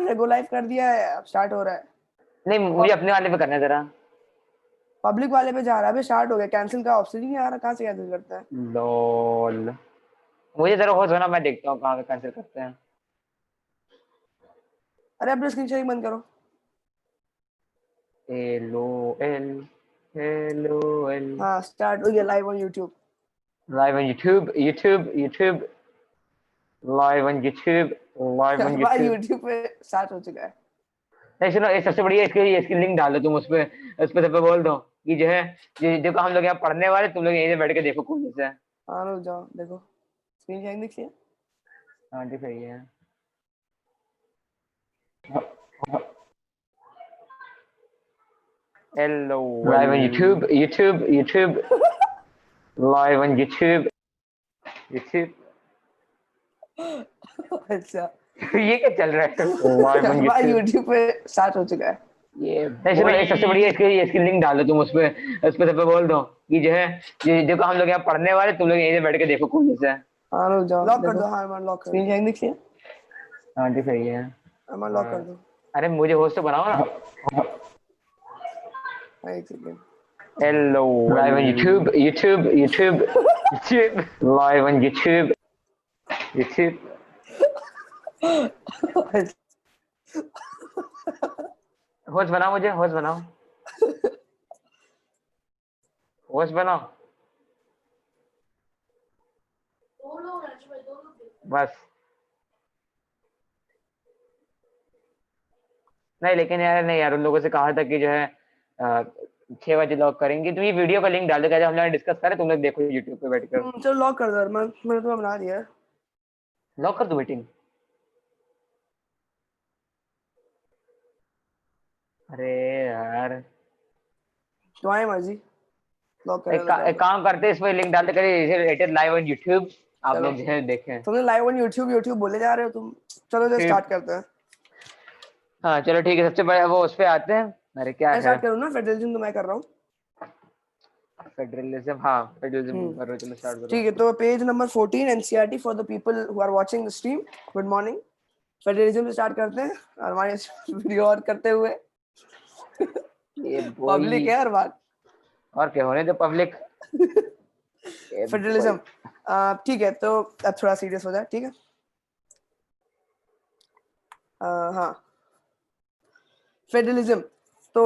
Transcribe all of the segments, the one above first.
मैंने go live कर दिया है, अब स्टार्ट हो रहा है। नहीं मुझे अपने वाले पे करना है जरा। पब्लिक वाले पे जा रहा है, अभी स्टार्ट हो गया। कैंसिल का ऑप्शन ही नहीं आ रहा, कहाँ से कैंसिल करता है? लॉल मुझे जरा होस्ट होना, मैं देखता हूँ कहाँ कैंसिल करते हैं। अरे अपने स्क्रीन शेयरिंग बंद करो। LOL हाँ स्टार्ट हो गया live on YouTube. Live on YouTube live on YouTube. YouTube पे स्टार्ट हो चुका है। नहीं सुनो, ये सबसे बढ़िया इसकी लिंक डाल दो तुम उस पे सब पे बोल दो कि जो है देखो हम लोग यहाँ पढ़ने वाले, तुम लोग यहीं से बैठ के देखो कौन से। हाँ रुक जाओ, देखो स्क्रीन शेयरिंग दिखिए। हाँ ठीक है ये hello live on YouTube live on YouTube. अच्छा ये क्या चल रहा है? लाइव ऑन यूट्यूब यूट्यूब पे स्टार्ट हो चुका है। ये नहीं सुनो, ये सबसे बढ़िया इसकी लिंक डाल दो तुम उस पे सब पे बोल दो कि जो है देखो हम लोग यहाँ पढ़ने वाले, तुम लोग यहीं से बैठ के देखो कौन से। हाँ रुक जाओ, लॉक कर दो। हाँ अरमान लॉक कर, स्क्रीन शेयरिंग दिखिए। हाँ ठीक है ये अरमान लॉक कर दो। अरे मुझे होस्ट तो बनाओ ना। एक second. Hello live on YouTube live on YouTube. Host बनाओ, मुझे होस्ट बनाओ, होस्ट बनाओ बस। नहीं लेकिन यार, नहीं यार, उन लोगों से कहा था कि जो है 6 बजे लॉग करेंगे, तो ये वीडियो का लिंक डाल दो, जब हम लोग डिस्कस करें तुम लोग देखो यूट्यूब पे बैठकर। चलो लॉक कर दो अरमान, मैंने तुम्हें बना दिया है। लॉक कर दो मीटिंग। अरे यार तुम्हारी मर्जी, लॉक कर एक काम करते, इस पे लिंक डालते करिए लाइव ऑन यूट्यूब, आप लोग जो है देखें। तुमने लाइव ऑन यूट्यूब बोले जा रहे हो तुम। चलो जो स्टार्ट करते हैं। हाँ चलो ठीक है, सबसे बड़ा वो उस पे आते हैं। अरे क्या मैं है स्टार्ट करूँ ना? फेडरलिज्म तो मैं कर रहा हूँ। फेडरलिज्म, हाँ फेडरलिज्म करो, चलो स्टार्ट करो। ठीक है, तो page number 14 NCERT for the people who are watching the stream, good morning. Federalism से स्टार्ट करते हैं और हमारे वीडियो और करते हुए। ये पब्लिक है हर बात, और क्या होने दो पब्लिक। फेडरलिज्म ठीक है, तो अब थोड़ा सीरियस हो जाए, ठीक है? हाँ फेडरलिज्म, तो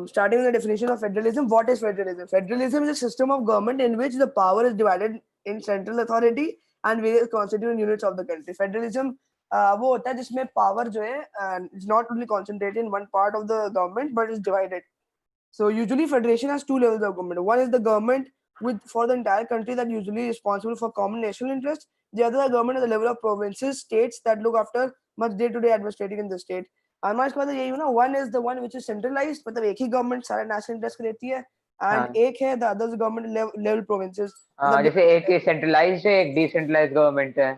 starting with the definition of federalism, what is federalism? Federalism is a system of government in which the power is divided in central authority and various constituent units of the country. Federalism वो होता है जिसमें power जो है is not only concentrated in one part of the government but is divided. So usually federation has two levels of government. One is the government with for the entire country that usually responsible for common national interest. The other government at the level of provinces, states that look after much day-to-day administrating in the state. हमारे इसका मतलब यही हो ना, one is the one which is centralised, मतलब एक ही government सारा national interest को देती है, एंड एक है the others government level provinces. मतलब जैसे एक सेंट्रलाइज्ड है, एक डिसेंट्रलाइज्ड गवर्नमेंट है।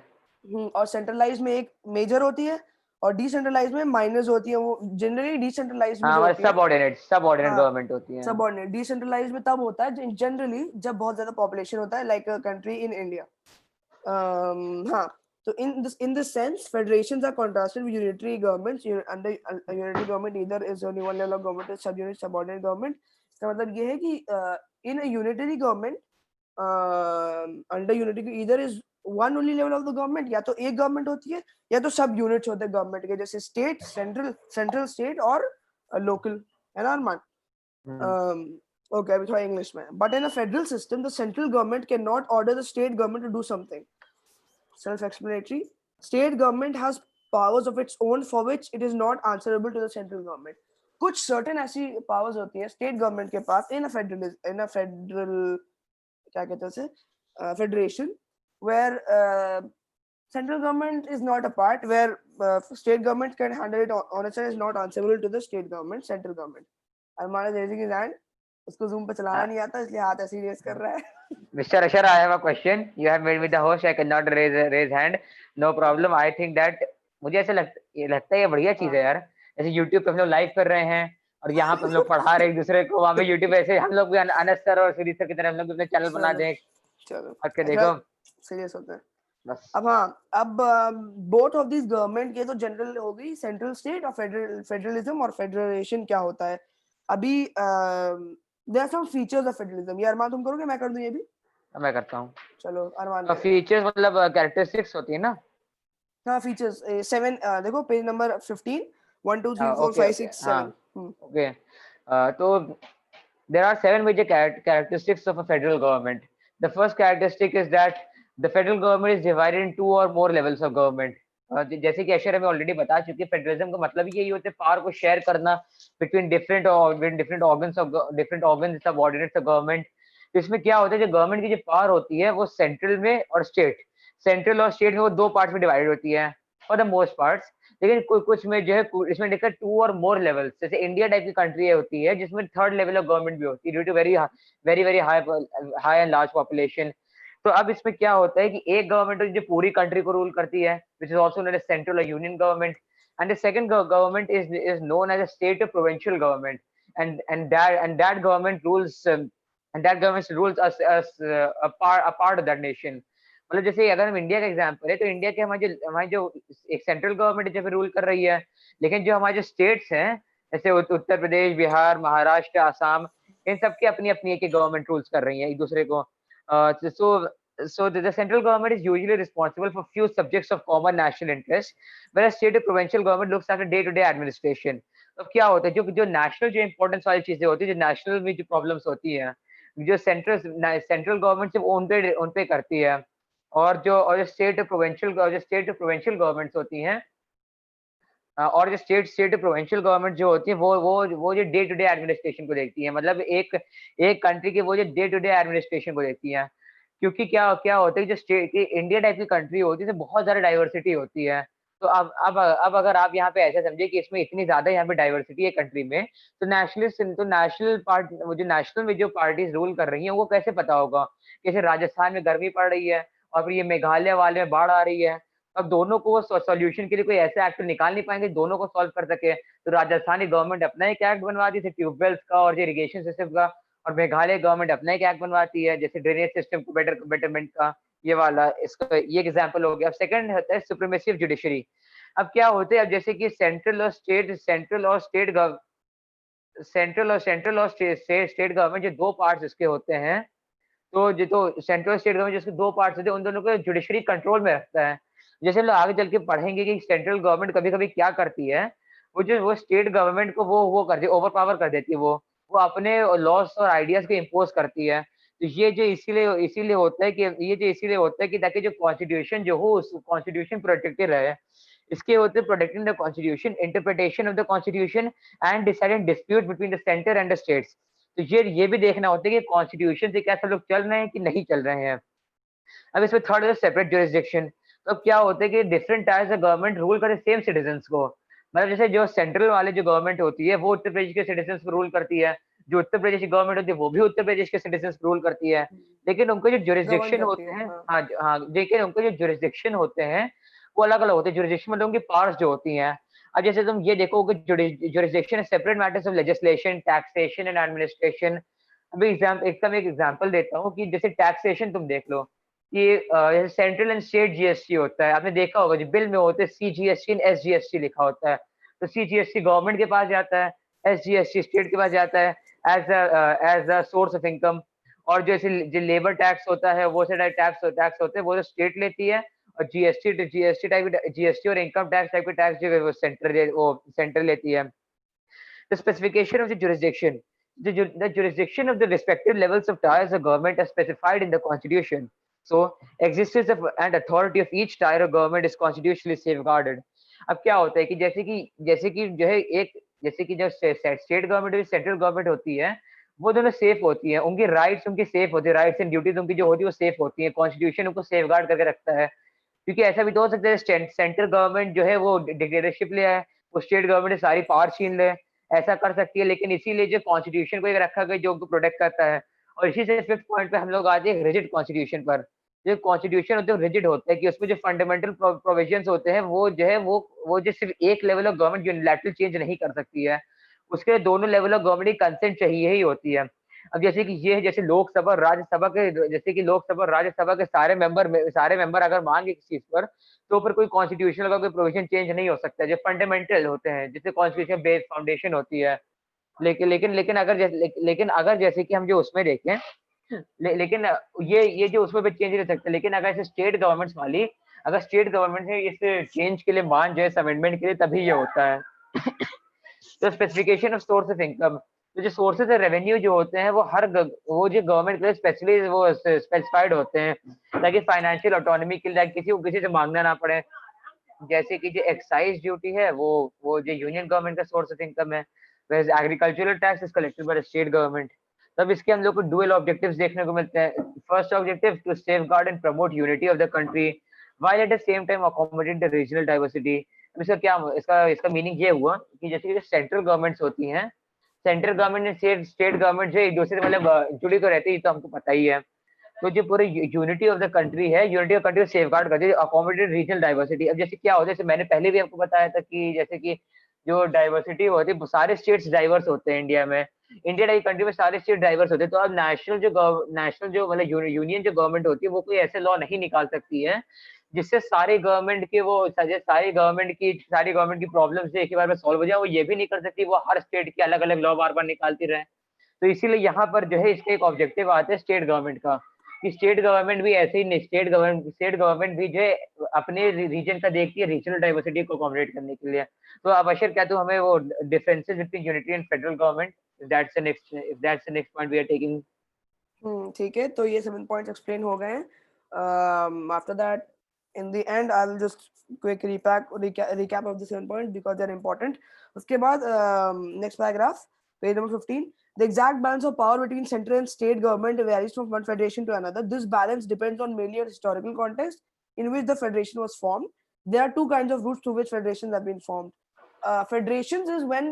और सेंट्रलाइज में एक मेजर होती है और डिसेंट्रलाइज में माइनर्स होती है। वो जनरली डिसेंट्रलाइज में होती है, सबऑर्डिनेट गवर्नमेंट होती है। सबऑर्डिनेट डिसेंट्रलाइज में तब होता है जनरली जब बहुत ज्यादा पॉपुलेशन होता है, like a country in India. हाँ, so in this sense federations are contrasted with unitary governments. Under a unitary government either is only one level of government is subunit subordinate government. इसका मतलब ये है कि in a unitary government under unitary either is one only level of the government, या तो एक government होती है या तो सब यूनिट्स होते हैं गवर्नमेंट के, जैसे स्टेट, सेंट्रल स्टेट और लोकल, है ना अरमान? Okay, अभी थोड़ा इंग्लिश में। But in a federal system, the central government cannot order the state government to do something. Self-explanatory. State government has powers of its own for which it is not answerable to the central government. कुछ certain ऐसी powers होती है state government के पास in a federal क्या कहते हैं उसे, federation, where central government is not a part, where state government can handle it on its own, is not answerable to the state government, central government. Arman is raising his hand, उसको zoom पे चलाना नहीं आता इसलिए हाथ ऐसे ही race कर रहा है। Mr. Ashar, I have a question. You have made me the host. I cannot raise hand. No problem. I think that मुझे ऐसे लगता है ये बढ़िया चीज है यार। जैसे YouTube पे हम लोग लाइव कर रहे हैं और यहाँ पे हम लोग पढ़ा रहे एक दूसरे को, वहाँ पे YouTube ऐसे हम लोग भी अनस सर और सीरीज सर की तरह हम लोग अपने चैनल बना दें। चलो और क्या देखो सीरियस होते हैं। बस। अब हाँ, अब बोथ ऑफ दिस गवर्नमेंट के तो जनरल हो गई, सेंट्रल स्टेट और फेडरलिज्म और फेडरेशन क्या होता है। अभी there are some features of federalism. ये अरमान तुम करोगे, मैं कर दूं ये भी? मैं करता हूँ। चलो अरमान करेगा। फीचर्स मतलब कैरेक्टरिस्टिक्स होती है ना? हाँ फीचर्स 7, देखो पेज नंबर 15, 1 2 3 4 ओके 5 ओके 6 हाँ 7। ओके। तो there are 7 major characteristics of a federal government. The first characteristic is that the federal government is divided in 2 or more levels of government. जैसे कि अशर हमें ऑलरेडी बता चुकी है, federalism का मतलब यही होता है पावर को शेयर करना between different organs subordinates of government. तो इसमें क्या होता है, जो गवर्नमेंट की जो पावर होती है वो सेंट्रल में और सेंट्रल और स्टेट में वो 2 पार्ट्स में डिवाइडेड होती है फॉर द मोस्ट पार्ट्स। लेकिन कुछ में जो है इसमें लिखा 2 और मोर लेवल्स, जैसे इंडिया टाइप की कंट्री होती है जिसमें 3rd लेवल ऑफ गवर्नमेंट भी होती है due to very very very high and large population. तो अब इसमें क्या होता है कि एक गवर्नमेंट जो पूरी कंट्री को रूल करती है which is also known as central और union government, and the second government is known as a state और provincial government, and that government rules us as a part of that nation। मतलब जैसे अगर हम India का example है तो India के हमारे जो एक सेंट्रल गवर्नमेंट जब रूल कर रही है, लेकिन जो हमारे जो स्टेट्स हैं जैसे उत्तर प्रदेश, बिहार, महाराष्ट्र, आसाम, इन सब की अपनी अपनी एक गवर्नमेंट रूल्स कर रही है एक दूसरे को। So the central government is usually responsible for few subjects of common national interest, whereas state और provincial government looks after day to day administration. तो क्या होता है, जो जो नेशनल जो इंपॉर्टेंस वाली चीजें होती है, जो नेशनल में जो प्रॉब्लम्स होती हैं, जो सेंट्रल गवर्नमेंट सिर्फ उन पे करती है, और जो स्टेट और प्रोविंशियल गवर्नमेंट्स होती हैं, और जो स्टेट प्रोविंशियल गवर्नमेंट जो होती है वो जो डे टू डे एडमिनिस्ट्रेशन को देखती है, मतलब एक एक कंट्री की वो जो डे टू डे एडमिनिस्ट्रेशन को देखती है। क्योंकि क्या क्या होता है, जो स्टेट की इंडिया टाइप की कंट्री होती है तो बहुत ज्यादा डाइवर्सिटी होती है। तो अब अगर आप यहाँ पे ऐसा समझे कि इसमें इतनी ज्यादा यहाँ पे डाइवर्सिटी है कंट्री में, तो नेशनल पार्ट वो जो नेशनल में जो पार्टीज रूल कर रही हैं वो कैसे पता होगा? जैसे राजस्थान में गर्मी पड़ रही है और फिर ये मेघालय वाले में बाढ़ आ रही है, अब दोनों को सॉल्यूशन के लिए कोई ऐसा एक्ट निकाल नहीं पाएंगे दोनों को सॉल्व कर सके। तो राजस्थानी गवर्नमेंट अपना एक एक्ट बनवाती थी ट्यूबवेल्स का और इरिगेशन सिस्टम का, और मेघालय गवर्नमेंट अपना एक एक्ट बनवाती है जैसे ड्रेनेज सिस्टम को बेटरमेंट का। ये वाला इसका ये एग्जांपल हो गया। अब सेकंड होता है सुप्रीमेसी ऑफ जुडिशरी। अब क्या होते हैं, अब जैसे कि सेंट्रल और स्टेट गवर्नमेंट जो 2 पार्ट्स इसके होते हैं, तो सेंट्रल स्टेट गवर्नमेंट जिसके 2 पार्ट्स होते हैं उन दोनों को जुडिशरी कंट्रोल में रखता है। जैसे हम लोग आगे चल के पढ़ेंगे कि सेंट्रल गवर्नमेंट कभी-कभी क्या करती है, वो स्टेट गवर्नमेंट को वो कर दे ओवर पावर कर देती है, वो अपने लॉस और आइडियाज को इम्पोज करती है। तो ये जो इसीलिए होता है कि ताकि जो कॉन्स्टिट्यूशन जो हो उस कॉन्स्टिट्यूशन प्रोटेक्टेड रहे। इसके होते हैं protecting the constitution, interpretation of the constitution and deciding dispute between the centre and the states. तो ये भी देखना होता है कि कॉन्स्टिट्यूशन से क्या सब लोग चल रहे हैं कि नहीं चल रहे हैं। अब इसमें थर्ड है सेपरेट जुरिस्डिक्शन। तो अब क्या होता है कि different types of government rule करे सेम सिटीजंस को। मतलब जैसे जो सेंट्रल वाले जो गवर्नमेंट होती है वो उत्तर प्रदेश के सिटीजंस को रूल करती है, जो उत्तर प्रदेश की गवर्नमेंट होती है वो भी उत्तर प्रदेश के सिटीजंस को रूल करती है। लेकिन उनके जो गवर्न जुरिस्डिक्शन करती होते है, हैं, हाँ। हाँ हाँ, लेकिन उनके जो जुरिस्डिक्शन होते हैं वो अलग अलग होते हैं। जुरिस्डिक्शन मतलब उनकी पावर्स जो होती हैं। अब जैसे तुम ये देखो कि jurisdiction separate matters of legislation, taxation and administration. अभी एक एग्जांपल देता हूँ कि जैसे टैक्सेशन तुम देख लो कि सेंट्रल एंड स्टेट जीएसटी होता है, आपने देखा होगा जो बिल में होते हैं सीजीएसटी एंड एसजीएसटी लिखा होता है। तो सीजीएसटी गवर्नमेंट के पास जाता है, एसजीएसटी स्टेट के पास जाता है as a source of income. और जो लेबर टैक्स होता है वो से टैक्स होते हैं वो तो स्टेट लेती है, और जीएसटी और इनकम टैक्स टाइप के टैक्स जो है वो सेंटर लेती है। The specification of the jurisdiction. The jurisdiction of the respective levels of tiers of government are specified in the constitution. So, existence of and authority of each tier of government is constitutionally safeguarded. अब क्या होता है कि जैसे कि जो है एक जैसे कि जो स्टेट गवर्नमेंट और सेंट्रल गवर्नमेंट होती है वो दोनों सेफ होती है, उनकी राइट्स उनकी सेफ होती है, राइट्स एंड ड्यूटीज उनकी जो होती है वो सेफ होती है, कॉन्स्टिट्यूशन उनको सेफ गार्ड करके रखता है। क्योंकि ऐसा भी तो हो सकता है सेंट्रल गवर्नमेंट जो है वो डिक्टेटरशिप ले आए, वो स्टेट गवर्नमेंट से सारी पावर छीन ले, ऐसा कर सकती है। लेकिन इसीलिए जो कॉन्स्टिट्यूशन को एक रखा गया जो उनको प्रोटेक्ट करता है। और इसी से फिफ्थ पॉइंट पे हम लोग आते हैं रिजिड कॉन्स्टिट्यूशन पर। जो कॉन्स्टिट्यूशन होते हैं रिजिड होता है कि उसमें जो फंडामेंटल प्रोविजंस होते हैं वो जो है वो जो सिर्फ एक level of government unilateral change नहीं कर सकती है, उसके लिए दोनों लेवल ऑफ गवर्नमेंट की कंसेंट चाहिए ही होती है। अब जैसे कि ये है, जैसे लोकसभा और राज्यसभा के, जैसे कि लोकसभा और राज्यसभा के सारे मेंबर अगर मांगे किसी चीज पर, तो फिर कोई कॉन्स्टिट्यूशनल का कोई प्रोविजन चेंज नहीं हो सकता, जो फंडामेंटल होते हैं, जिससे कॉन्स्टिट्यूशन बेस्ड फाउंडेशन होती है। लेकिन अगर जैसे कि हम जो उसमें देखें, लेकिन ये जो उसमें भी चेंज नहीं हो सकता, लेकिन अगर ऐसे स्टेट गवर्नमेंट्स वाली, अगर स्टेट गवर्नमेंट है इस चेंज के लिए मान जाए, इस अमेंडमेंट के लिए, तभी ये होता है। तो specification of source of income, तो जो सोर्सेज ऑफ रेवेन्यू जो होते हैं, वो वो जो गवर्नमेंट के लिए स्पेशली वो स्पेसिफाइड होते हैं, ताकि फाइनेंशियल ऑटोनॉमी के लिए किसी को किसी से मांगना ना पड़े। जैसे कि जो एक्साइज ड्यूटी है, वो जो यूनियन गवर्नमेंट का सोर्स ऑफ इनकम है, वैसे agricultural tax is collected by the state government. तब इसके हम लोग को डुअल ऑब्जेक्टिव्स देखने को मिलते हैं। First objective, to safeguard and promote unity of the country while at the same time accommodate the regional diversity। इसका क्या, इसका मीनिंग ये हुआ कि जैसे कि सेंट्रल गवर्नमेंट्स होती हैं, सेंट्रल गवर्नमेंट ने स्टेट गवर्नमेंट जो एक दूसरे से मतलब जुड़ी तो रहती है, तो हमको पता ही है। तो जो पूरी यूनिटी ऑफ द कंट्री है, यूनिटी ऑफ कंट्री को सेफगार्ड करती है, अकोमोडेट रीजनल डाइवर्सिटी। अब जैसे क्या होता है, जैसे मैंने पहले भी आपको बताया था कि जैसे कि जो डाइवर्सिटी होती है, सारे स्टेट्स डाइवर्स होते हैं इंडिया में, इंडिया टाइप कंट्री में सारे स्टेट डाइवर्स होते हैं। तो अब नेशनल जो मतलब यूनियन जो गवर्नमेंट होती है, वो कोई ऐसे लॉ नहीं निकाल सकती है जिससे सारी गवर्नमेंट की प्रॉब्लम्स एक ही बार में सॉल्व हो जाए। वो ये भी नहीं कर सकती वो हर स्टेट के अलग अलग लॉ बार बार निकालती रहे। तो इसीलिए यहाँ पर जो है इसका एक ऑब्जेक्टिव आता है स्टेट गवर्नमेंट का, कि स्टेट गवर्नमेंट भी ऐसे ही नहीं, स्टेट गवर्नमेंट भी जो है अपने रीजन का देखती है, रीजनल डाइवर्सिटी को अकोमोडेट करने के लिए। तो अब अशर क्या तो हमें वो differences between unity and federal government, if that's the next point we are taking. ठीक है, तो ये 7 पॉइंट्स एक्सप्लेन हो गए हैं। After that in the end I will just quick recap of the 7 points because they're important. उसके बाद next paragraph, page number 15, the exact balance of power between central and state government varies from one federation to another. This balance depends on mainly a historical context in which the federation was formed. There are two kinds of routes through which federations have been formed. Federations is when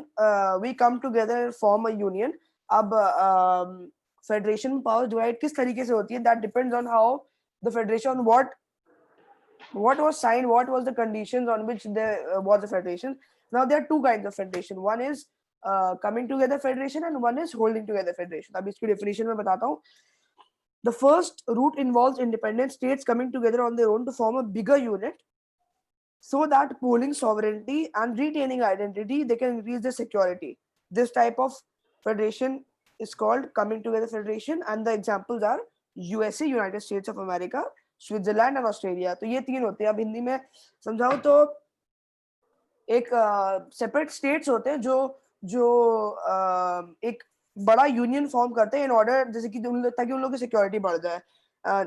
we come together and form a union. अब federation में power divide किस तरीके से होती है, that depends on how the federation, what was signed, what was the conditions on which there was a federation. Now there are two kinds of federation, one is coming together federation and one is holding together federation. अब इसकी definition में बताता हूँ. The first route involves independent states coming together on their own to form a bigger unit so that pooling sovereignty and retaining identity they can increase their security. This type of federation is called coming together federation and the examples are USA, United States of America, Switzerland और Australia. तो ये तीन होते हैं. अब हिंदी में समझाओ तो एक सेपरेट स्टेट्स होते हैं जो जो एक बड़ा यूनियन फॉर्म करते हैं इन ऑर्डर, जैसे कि ताकि उन लोगों की सिक्योरिटी बढ़ जाए.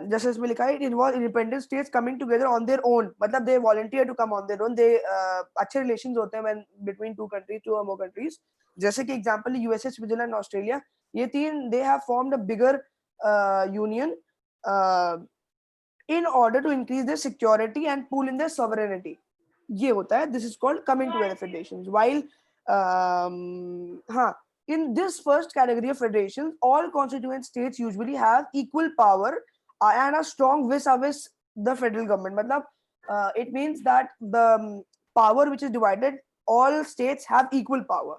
जैसे इसमें लिखा है, it involve independent states coming together on their own, मतलब they volunteer to come on their own. They अच्छे रिलेशंस होते हैं when between two countries, two और मोर कंट्रीज. जैसे कि एग्जांपल यूएसए, स्विट्जरलैंड, ऑस्ट्रेलिया, ये तीन they have formed a bigger union in order to increase their security and pool in their sovereignty. ये होता है, this is called coming together federations. While in this first category of federations, all constituent states usually have equal power and are strong vis-a-vis the federal government. मतलब it means that the power which is divided, all states have equal power.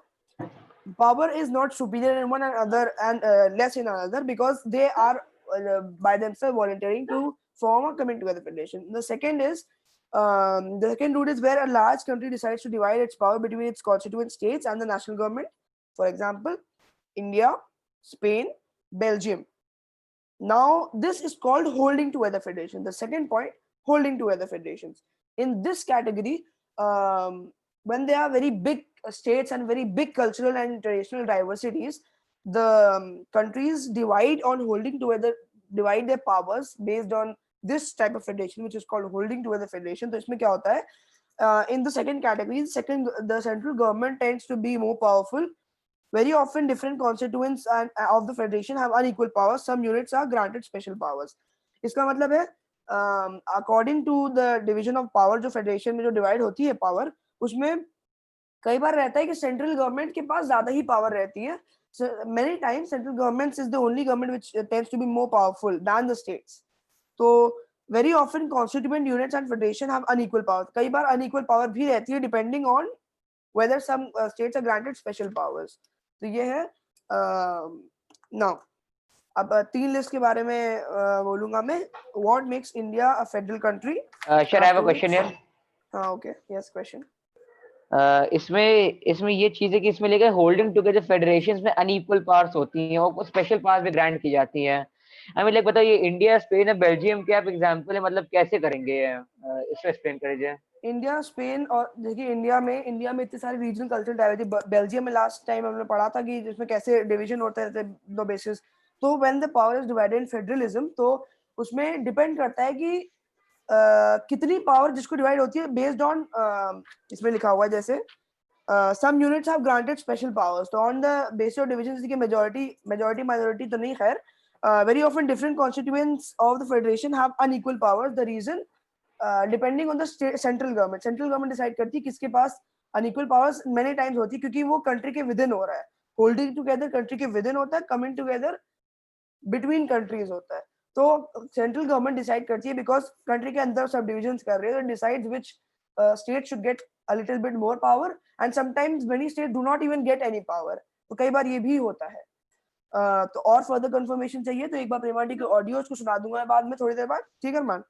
Power is not superior in one another and less in another, because they are by themselves volunteering to form a coming together federation. The second route is where a large country decides to divide its power between its constituent states and the national government. For example, India, Spain, Belgium. Now this is called holding together federation. The second point, holding together federations. In this category, when they are very big states and very big cultural and traditional diversities, the countries divide their powers based on this type of federation, which is called holding together federation. तो इसमें क्या होता है, in the second category, the central government tends to be more powerful. Very often different constituents of the federation have unequal powers. Some units are granted special powers. इसका मतलब है according to the division of power, जो federation में जो divide होती है power, उसमें कई बार रहता है कि सेंट्रल गवर्नमेंट के पास ज्यादा ही पावर रहती है. Many times central government is the only government which tends to be more powerful than the states. So very often constituent units and federation have unequal power. कई बार unequal power भी रहती है depending on whether some states are granted special powers. तो ये है now अब 3 list के बारे में बोलूंगा मैं. What makes India a federal country? Sure, I have a question here. हाँ, ओके, यस, क्वेश्चन. इसमें इसमें ये चीज है कि इसमें लेकर होल्डिंग टुगेदर फेडरेशंस में अनइक्वल पावर्स होती हैं और स्पेशल पावर्स भी ग्रांट की जाती हैं. आई मीन लाइक बताइए, इंडिया, स्पेन और बेल्जियम के आप एग्जांपल है, मतलब कैसे करेंगे ये? इसको एक्सप्लेन करिए. इंडिया, स्पेन और देखिए, इंडिया में इतने सारे रीजनल कल्चरल डाइवर्सिटी. बेल्जियम में लास्ट टाइम हमने पढ़ा था कि जिसमें कैसे डिवीजन होता है दो बेसिस. तो when the power is divided in federalism, तो उसमें डिपेंड करता है कि कितनी पावर जिसको डिवाइड होती है बेस्ड ऑन, इसमें लिखा हुआ है जैसे some units have granted special powers. So on the basis of divisions की majority minority तो नहीं, खैर, very often different constituents of the federation have unequal powers. The reason depending on the central government decide करती है किसके पास unequal powers many times होती है, क्योंकि वो country के within हो रहा है. Holding together country के within होता है, coming together between countries होता है. तो सेंट्रल गवर्नमेंट डिसाइड करती है बिकॉज कंट्री के अंदर सब डिविजन्स कर रहे हैं, decides which state should get a little bit more power, and sometimes many states do not even get any power. तो कई बार ये भी होता है. तो और फर्दर कंफर्मेशन चाहिए तो एक बार प्रेमाटी के ऑडियोज को सुना दूंगा बाद में, थोड़ी देर बाद. ठीक है अरमान?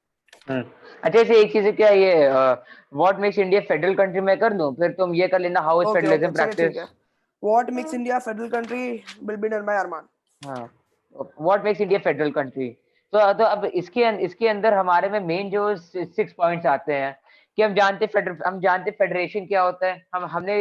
अच्छा, ऐसे एक चीज है क्या ये, what makes India federal country में कर दूं, फिर तुम ये कर लेना, हाउ इज ओके, फेडरलिज्म चलिए, ठीक प्रैक्टिस. है. What makes India federal country will be done by Armaan. हाँ, what makes India federal country. तो अब इसके अंदर हमारे में मेन जो 6 पॉइंट्स आते हैं कि हम जानते फेडरेशन क्या होता है. हमने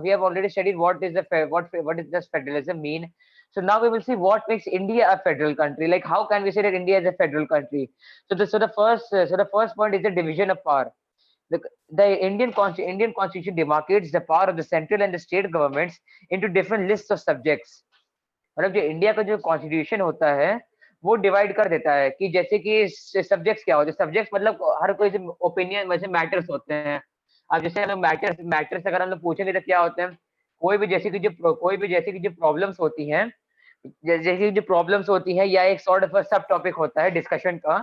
we have already studied what is the federalism mean. So now we will see what makes India a federal country. Like how can we say that India is a federal country? The first point is the division of power. The Indian Constitution demarcates the power of the central and the state governments into different lists of subjects. मतलब जो India का जो constitution होता है वो divide कर देता है कि जैसे कि सब्जेक्ट्स क्या होते हैं. सब्जेक्ट्स मतलब हर कोई ओपिनियन वैसे मैटर्स होते हैं. अब जैसे हम मैटर्स अगर हम लोग पूछेंगे तो क्या होते हैं, कोई भी जैसे कि जो प्रॉब्लम्स होती हैं, जैसे कि जो प्रॉब्लम्स होती हैं या एक सॉर्ट ऑफ सब टॉपिक होता है डिस्कशन का.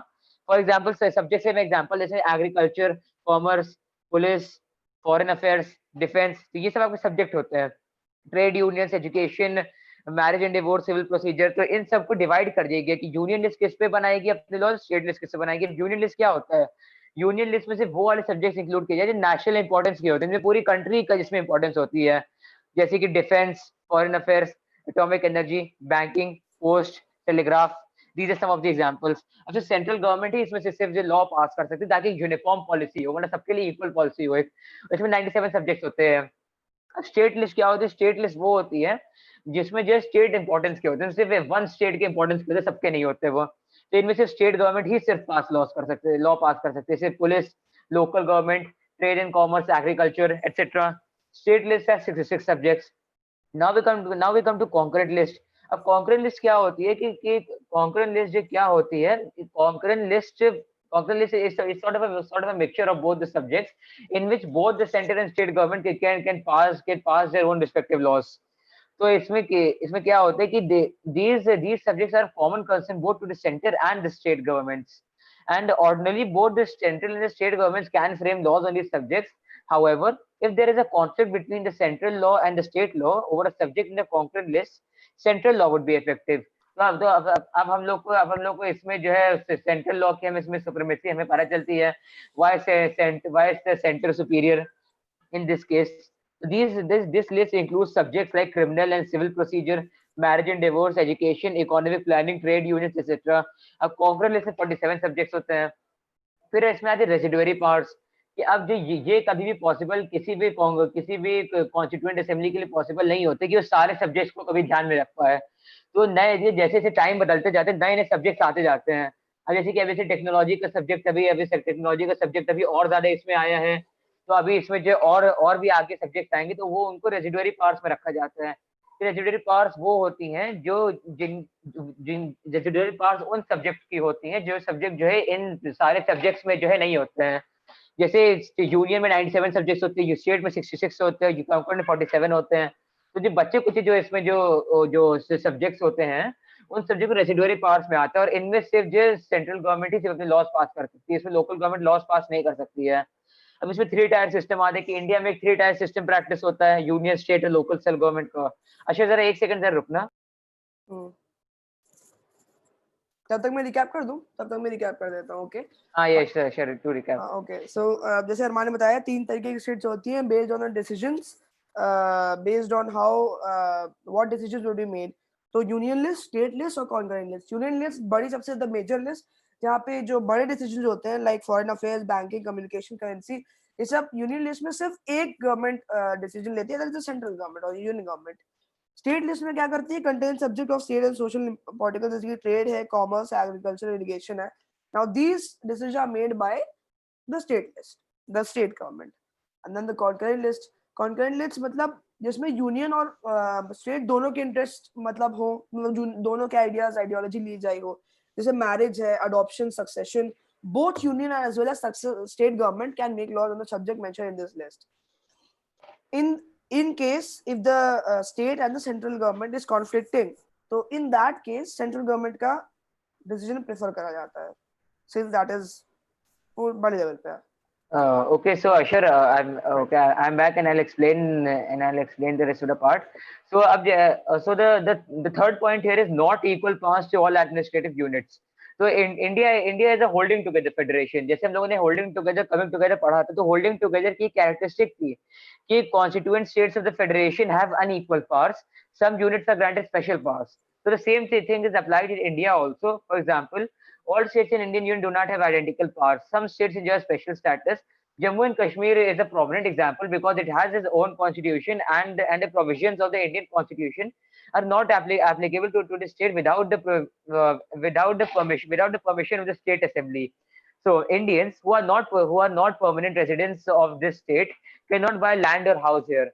फॉर एग्जांपल सब्जेक्ट से मैं एग्जांपल जैसे agriculture, commerce, police, foreign affairs, defence, तो ये सब आपके सब्जेक्ट होते हैं. Trade unions, education, marriage and divorce, civil procedure, तो इन सबको डिवाइड कर दिया गया कि यूनियन लिस्ट किस पे बनाएगी अपने लॉ, स्टेट लिस्ट किस पे बनाएगी. यूनियन लिस्ट क्या होता है? यूनियन लिस्ट में से वो वाले सब्जेक्ट्स इंक्लूड किए जाए जो नेशनल इंपॉर्टेंस के होते हैं, पूरी कंट्री का जिसमें इंपॉर्टेंस होती है, जैसे कि defence, foreign affairs, atomic energy, banking, post, telegraph. These are some of the examples. अब जो सेंट्रल गवर्नमेंट है इसमें से सिर्फ जो लॉ पास कर सकती है ताकि यूनिफॉर्म पॉलिसी हो, मतलब सबके लिए इक्वल पॉलिसी हो. इसमें 97 सब्जेक्ट्स होते हैं. स्टेट लिस्ट क्या होती है? स्टेट लिस्ट वो होती है जिसमें जो स्टेट इंपॉर्टेंस के होते हैं, सिर्फ वन स्टेट के इंपॉर्टेंस के होते हैं, सबके नहीं होते वो. तो इनमें सिर्फ स्टेट गवर्नमेंट ही सिर्फ लॉ पास कर सकते हैं, सिर्फ police, local government, trade and commerce, agriculture etcetera. State list है 66 subjects. Now we come to concurrent list. अब कॉन्करेंट लिस्ट क्या होती है कि कॉन्करेंट लिस्ट जो क्या होती है, concurrent list is sort of a mixture of both the subjects in which both the center and state government can pass their own respective laws. तो इसमें क्या होता है कि these subjects are common concern both to the center and the state governments, and ordinarily both the central and the state governments can frame laws on these subjects. However, if there is a conflict between the central law and the state law over a subject in the concurrent list, central law would be effective. अब हम लोग को इसमें जो है central law की हमें इसमें सुप्रीमेसी हमें पता चलती है. why is the center superior in this case? This list includes subjects like criminal and civil procedure, marriage and divorce, education, economic planning, trade unions, etc. अब कॉन्करेंट लिस्ट में 47 subjects होते हैं. फिर इसमें आते हैं रेसिडुअरी पावर्स कि अब जो ये कभी भी पॉसिबल किसी भी कॉन्स्टिट्यूएंट असेंबली के लिए पॉसिबल नहीं होते कि वो सारे सब्जेक्ट्स को कभी ध्यान में रख पाए. तो नए जैसे जैसे टाइम बदलते जाते हैं नए नए सब्जेक्ट्स आते जाते हैं. अब जैसे कि अभी से टेक्नोलॉजी का सब्जेक्ट अभी और ज्यादा इसमें आया है. तो अभी इसमें जो और भी आगे सब्जेक्ट आएंगे तो वो उनको रेसिडुअरी पावर्स में रखा जाता है. रेसिडुअरी पावर्स वो होती हैं जो जिन जिन रेसिडुअरी पावर्स उन सब्जेक्ट की होती हैं जो सब्जेक्ट जो है इन सारे सब्जेक्ट्स में जो है नहीं होते हैं. जैसे यूनियन में 97 सब्जेक्ट्स होते हैं, स्टेट में 66 होते हैं, कॉन्करेंट में 47 होते हैं. तो जो बच्चे कुछ जो इसमें जो सब्जेक्ट्स होते हैं उन सब्जेक्ट को रेसिडुअरी पावर्स में आता है, और इनमें सिर्फ जो सेंट्रल गवर्नमेंट ही सिर्फ अपने लॉज पास कर सकती है, इसमें लोकल गवर्नमेंट लॉज पास नहीं कर सकती है. अब इसमें 3 टायर सिस्टम आता है कि इंडिया में एक 3 टायर सिस्टम प्रैक्टिस होता है यूनियन, स्टेट और लोकल सेल गवर्नमेंट का. अच्छा जरा एक सेकंड जरा रुकना. तब तक मैं रिकैप कर दूं, तब तक मैं रिकैप कर देता हूँ. ओके. हाँ ये श्योर टू रिकैप. ओके. सो जैसे अरमान ने बताया 3 तरीके की स्टेट्स होती हैं based on the decisions, based on how what decisions will be made. तो यूनियन लिस्ट, स्टेट लिस्ट और कॉन्करेंट लिस्ट. यूनियन लिस्ट बड़ी सबसे द मेजर लिस्ट, जहाँ पे जो बड़े डिसीजंस होते हैं like foreign affairs, banking, communication, currency, ये सब यूनियन लिस्ट में सिर्फ एक गवर्नमेंट डिसीजन लेती है, that is the central government और यूनियन गवर्नमेंट. स्टेट लिस्ट में क्या करती है, contain subject of state and social political, जैसे कि ट्रेड है, कॉमर्स, एग्रीकल्चर, इरिगेशन है. Now these decision are made by the state list, the state government. And then the concurrent list. Concurrent list मतलब जिसमें यूनियन और state दोनों के interest मतलब हो, मतलब दोनों के आइडियाज, आइडियोलॉजी ली जाए हो. जैसे मैरिज है, adoption, succession, both union as well as state government can make laws on the subject mentioned in this list. In case if the state and the central government is conflicting, तो in that case central government का decision prefer करा जाता है, since that is वो बड़े level पे है. Okay, so Ashar, I'm back and I'll explain the rest of the part. So so the third point here is not equal powers to all administrative units. So in India is a holding together federation. जैसे हम लोगों ने holding together, coming together पढ़ा था, तो holding together की characteristic थी कि constituent states of the federation have unequal powers. Some units are granted special powers. So the same thing is applied in India also. For example, all states in Indian Union do not have identical powers. Some states enjoy special status. Jammu and Kashmir is a prominent example because it has its own constitution, and the provisions of the Indian constitution are not applicable to the state without the permission of the state assembly. So Indians who are not permanent residents of this state cannot buy land or house here.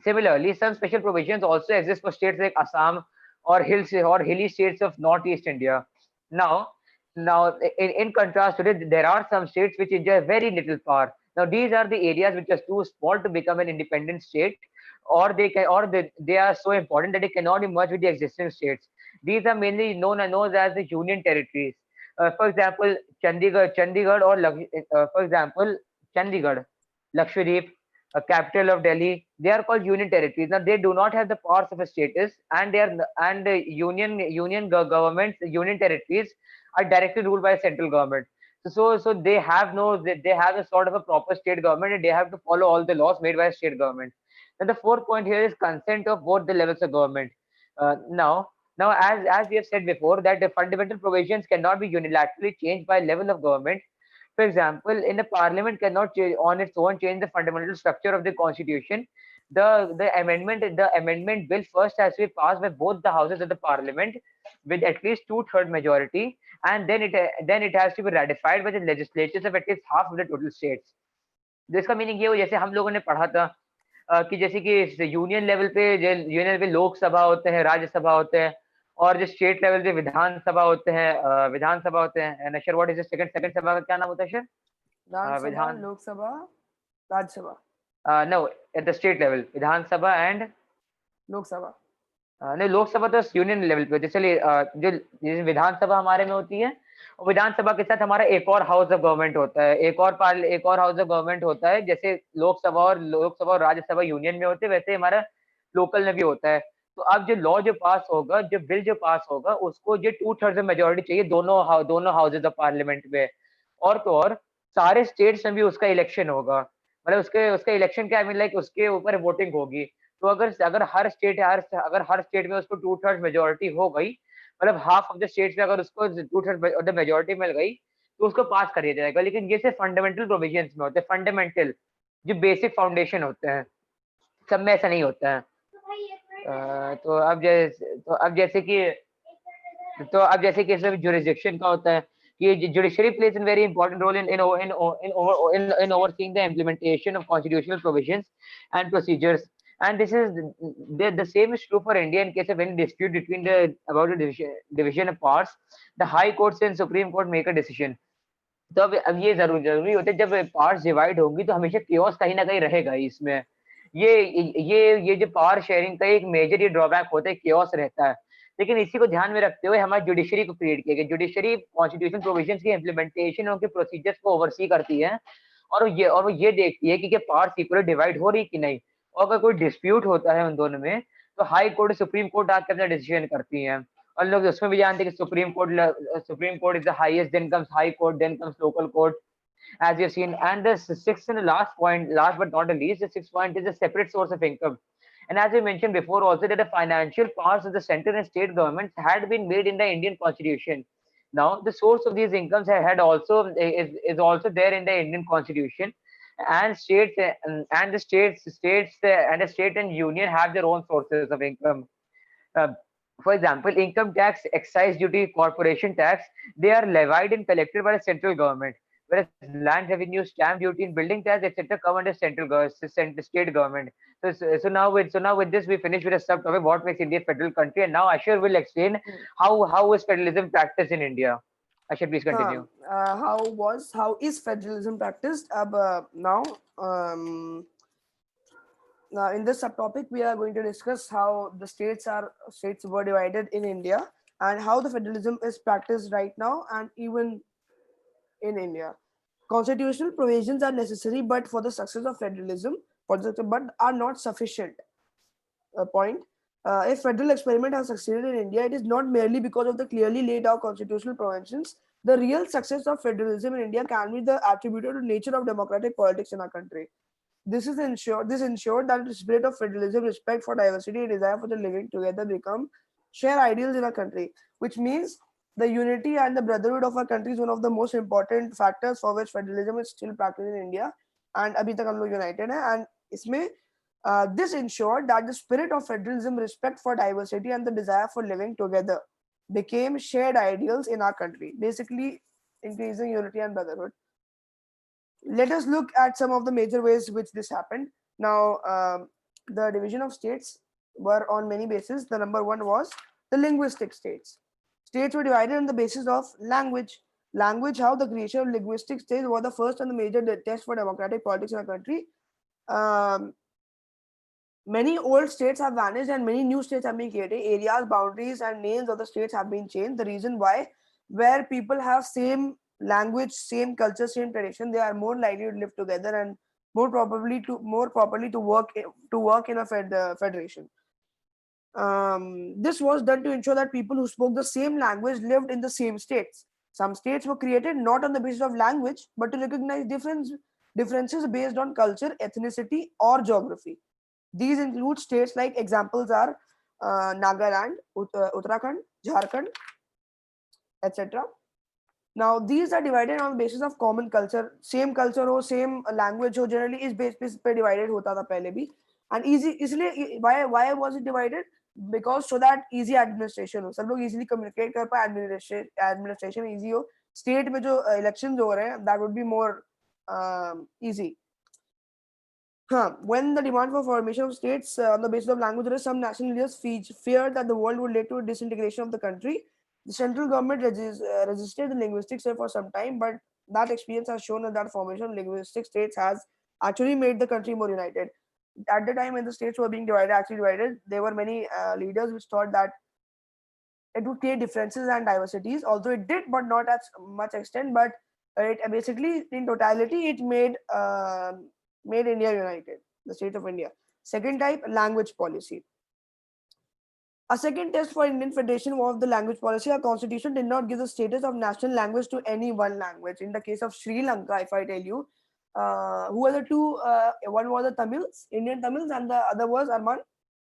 Similarly, some special provisions also exist for states like Assam or hilly states of northeast India. Now, in contrast to it, there are some states which enjoy very little power. Now, these are the areas which are too small to become an independent state, or they are so important that they cannot be merged with the existing states. These are mainly known as the union territories. For example, Chandigarh, Chandigarh, Lakshadweep, a capital of Delhi, they are called union territories. Now they do not have the powers of a status, and the governments, union territories are directly ruled by a central government. So they have a sort of a proper state government, and they have to follow all the laws made by a state government. And the fourth point here is consent of both the levels of government. Now, as we have said before, that the fundamental provisions cannot be unilaterally changed by level of government. For example, in the parliament cannot on its own change the fundamental structure of the constitution. The amendment bill first has to be passed by both the houses of the parliament with at least 2/3 majority, and then it has to be ratified by the legislatures of at least half of the total states. जिसका meaning ये हो, जैसे हम लोगों ने पढ़ा था कि जैसे कि यूनियन लेवल पे लोकसभा होते हैं, राज्यसभा होते हैं, और जो स्टेट लेवल पे विधानसभा होते हैं. नशर, व्हाट इज द सेकंड सभा का क्या नाम होता है sir? Vidhan Sabha, Lok Sabha, Rajya Sabha. No, at the state level Vidhan Sabha and Lok Sabha. नहीं, लोकसभा तो यूनियन लेवल पे होती है. चलिए, जो विधानसभा हमारे में होती है, और विधानसभा के साथ हमारा एक और हाउस ऑफ गवर्नमेंट होता है, एक और हाउस ऑफ गवर्नमेंट होता है. जैसे लोकसभा और राज्यसभा यूनियन में होते हैं, वैसे हमारा लोकल में भी होता है. तो अब जो पास होगा, जो बिल जो पास होगा, उसको जो 2/3 मेजोरिटी चाहिए दोनों हाउसेज ऑफ पार्लियामेंट में. और तो और सारे स्टेट्स में भी उसका इलेक्शन होगा. मतलब उसका इलेक्शन क्या, आई मीन लाइक उसके ऊपर वोटिंग होगी. तो अगर हर स्टेट में उसको 2/3 मेजोरिटी हो गई, मतलब हाफ ऑफ द स्टेट्स में अगर उसको 2/3 मेजोरिटी मिल गई, तो उसको पास कर दिया जाएगा. लेकिन ये सिर्फ फंडामेंटल प्रोविजंस में होते हैं, फंडामेंटल जो बेसिक फाउंडेशन होते हैं, सब में ऐसा नहीं होता है. तो अब जैसे कि इसमें जुरिसडिक्शन का होता है कि judiciary plays in very important role in overseeing the implementation of constitutional provisions and procedures. And this is the same is true for India in case of any dispute about the division of powers. The high courts and Supreme Court make a decision. तो अब ये जरूरी होता है, जब powers divide होंगी तो हमेशा केओस कहीं ना कहीं रहेगा इसमें. ये जो पावर शेयरिंग का एक मेजर ये ड्रॉबैक होता है, केओस रहता है. लेकिन इसी को ध्यान में रखते हुए हमारी जुडिशरी को क्रिएट किया गया. जुडिशरी कॉन्स्टिट्यूशन प्रोविजंस की इम्प्लीमेंटेशन और उनके प्रोसीजर्स को ओवरसी करती है, और वो ये देखती है कि पावर्स इक्वली डिवाइड हो रही कि नहीं. और अगर कोई डिस्प्यूट होता है उन दोनों में, तो हाई कोर्ट, सुप्रीम कोर्ट आकर अपना डिसीजन करती हैं. और लोग उसमें भी जानते हैं कि supreme court is the highest, then comes high court, then comes local court, as you've seen. And the sixth and the last point, last but not the least, the sixth point is a separate source of income. And as we mentioned before also, that the financial powers of the central and state governments had been made in the Indian constitution. Now the source of these incomes had also is also there in the Indian constitution. And the state and union have their own sources of income. uh, for example, income tax, excise duty, corporation tax, they are levied and collected by the central government, whereas land revenue, stamp duty, and building tax, etc., come under state government. So now with this, we finish with a subtopic: what makes India a federal country. And now Ashur will explain Hmm. how is federalism practiced in India. Ashur, please हाँ, continue. how is federalism practiced? Um, Now, in this subtopic, we are going to discuss how the states were divided in India and how the federalism is practiced right now and even in India. Constitutional provisions are necessary, but for the success of federalism, but are not sufficient. Point. If federal experiment has succeeded in India, it is not merely because of the clearly laid out constitutional provisions. The real success of federalism in India can be the attributed to nature of democratic politics in our country. This ensured that the spirit of federalism, respect for diversity, and desire for the living together become shared ideals in our country, which means the unity and the brotherhood of our country is one of the most important factors for which federalism is still practiced in India. And अभी तक हम लोग united हैं. And इसमें this ensured that the spirit of federalism, respect for diversity, and the desire for living together became shared ideals in our country, basically increasing unity and brotherhood. Let us look at some of the major ways which this happened. Now, the division of states were on many bases. The number one was the linguistic states. States were divided on the basis of language. Language, how the creation of linguistic states was the first and the major test for democratic politics in our country. Um, Many old states have vanished and many new states have been created. Areas, boundaries, and names of the states have been changed. The reason why, where people have same language, same culture, same tradition, they are more likely to live together and more properly to work in a federation. This was done to ensure that people who spoke the same language lived in the same states. Some states were created not on the basis of language, but to recognize differences based on culture, ethnicity, or geography. These include states like examples are Nagaland, Uttarakhand, Jharkhand, etc. Now these are divided on the basis of common culture, same culture हो, same language हो, generally इस base पे divided होता था पहले भी. And easy इसलिए why was it divided? Because so that easy administration हो, सब लोग easily communicate कर पाए, administration easy हो. State में जो elections हो रहे हैं, that would be more easy. When the demand for formation of states on the basis of language arose, some national leaders feared that the world would lead to a disintegration of the country. The central government resisted the linguistic state for some time, but that experience has shown us that formation of linguistic states has actually made the country more united. At the time when the states were being divided, there were many leaders which thought that it would create differences and diversities, although it did, but not at much extent. But it basically, in totality, it made India united, the state of India. Second type, language policy. A second test for Indian Federation was the language policy. Our constitution did not give the status of national language to any one language. In the case of Sri Lanka, if I tell you, who were the two? One was the Tamils, Indian Tamils, and the other was Arman.